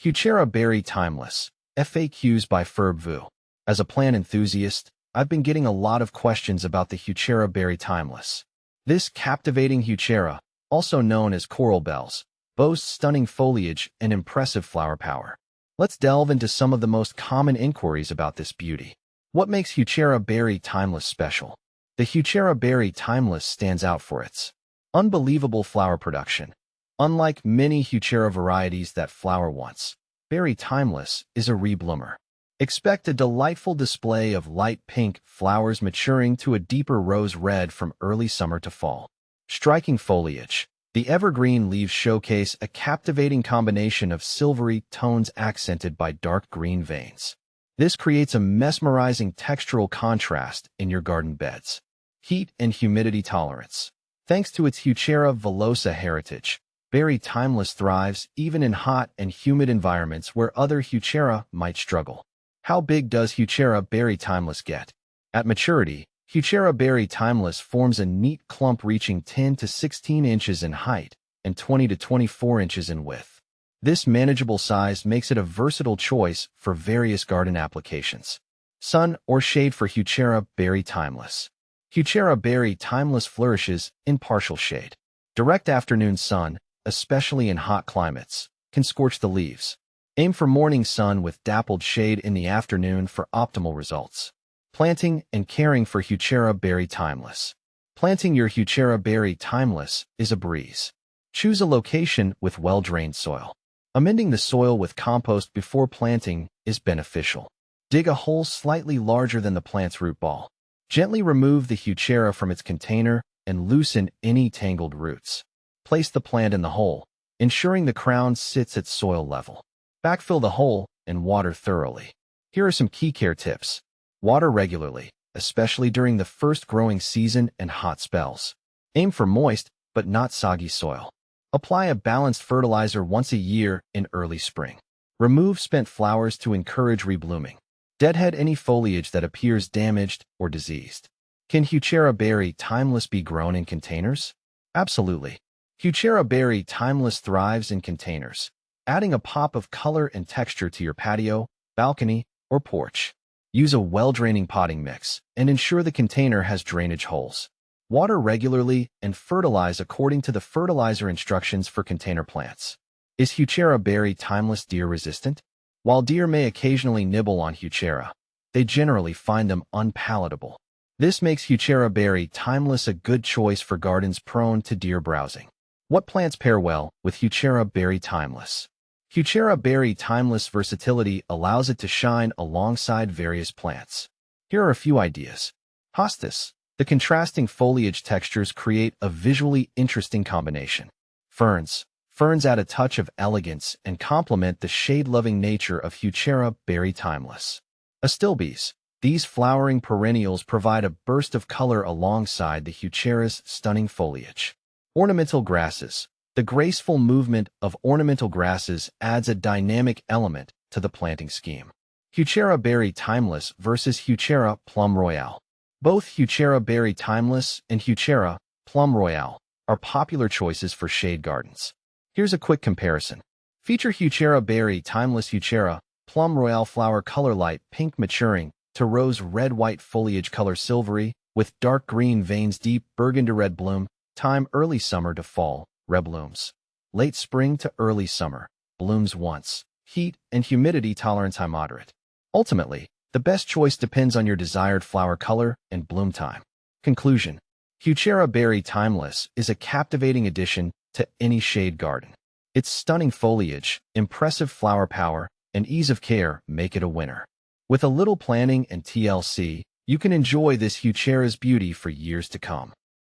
Heuchera berry timeless. FAQs by Ferb. As a plant enthusiast, I've been getting a lot of questions about the Heuchera berry timeless. This captivating Heuchera, also known as coral bells, boasts stunning foliage and impressive flower power. Let's delve into some of the most common inquiries about this beauty. What makes Heuchera berry timeless special? The Heuchera berry timeless stands out for its unbelievable flower production. Unlike many Heuchera varieties that flower once, berry timeless is a rebloomer. Expect a delightful display of light pink flowers maturing to a deeper rose red from early summer to fall. Striking foliage. The evergreen leaves showcase a captivating combination of silvery tones accented by dark green veins. This creates a mesmerizing textural contrast in your garden beds. Heat and humidity tolerance. Thanks to its Heuchera villosa heritage, berry timeless thrives even in hot and humid environments where other Heuchera might struggle. How big does Heuchera berry timeless get? At maturity, Heuchera berry timeless forms a neat clump reaching 10 to 16 inches in height and 20 to 24 inches in width. This manageable size makes it a versatile choice for various garden applications. Sun or shade for Heuchera berry timeless. Heuchera berry timeless flourishes in partial shade. Direct afternoon sun, especially in hot climates, can scorch the leaves. Aim for morning sun with dappled shade in the afternoon for optimal results. Planting and caring for Heuchera berry timeless. Planting your Heuchera berry timeless is a breeze. Choose a location with well-drained soil. Amending the soil with compost before planting is beneficial. Dig a hole slightly larger than the plant's root ball. Gently remove the Heuchera from its container and loosen any tangled roots. Place the plant in the hole, ensuring the crown sits at soil level. Backfill the hole and water thoroughly. Here are some key care tips. Water regularly, especially during the first growing season and hot spells. Aim for moist, but not soggy soil. Apply a balanced fertilizer once a year in early spring. Remove spent flowers to encourage reblooming. Deadhead any foliage that appears damaged or diseased. Can Heuchera berry timeless be grown in containers? Absolutely. Heuchera berry timeless thrives in containers, adding a pop of color and texture to your patio, balcony, or porch. Use a well-draining potting mix and ensure the container has drainage holes. Water regularly and fertilize according to the fertilizer instructions for container plants. Is Heuchera berry timeless deer resistant? While deer may occasionally nibble on Heuchera, they generally find them unpalatable. This makes Heuchera berry timeless a good choice for gardens prone to deer browsing. What plants pair well with Heuchera berry timeless? Heuchera berry timeless versatility allows it to shine alongside various plants. Here are a few ideas. Hostas. The contrasting foliage textures create a visually interesting combination. Ferns. Ferns add a touch of elegance and complement the shade-loving nature of Heuchera berry timeless. Astilbes. These flowering perennials provide a burst of color alongside the Heuchera's stunning foliage. Ornamental grasses. The graceful movement of ornamental grasses adds a dynamic element to the planting scheme. Heuchera berry timeless versus Heuchera plum royale. Both Heuchera berry timeless and Heuchera plum royale are popular choices for shade gardens. Here's a quick comparison. Feature Heuchera berry timeless. Heuchera plum royale flower color light pink maturing to rose red-white foliage color silvery with dark green veins deep burgundy red bloom. Time early summer to fall, reblooms. Late spring to early summer, blooms once. Heat and humidity tolerance high moderate. Ultimately, the best choice depends on your desired flower color and bloom time. Conclusion. Heuchera berry timeless is a captivating addition to any shade garden. Its stunning foliage, impressive flower power, and ease of care make it a winner. With a little planning and TLC, you can enjoy this Heuchera's beauty for years to come.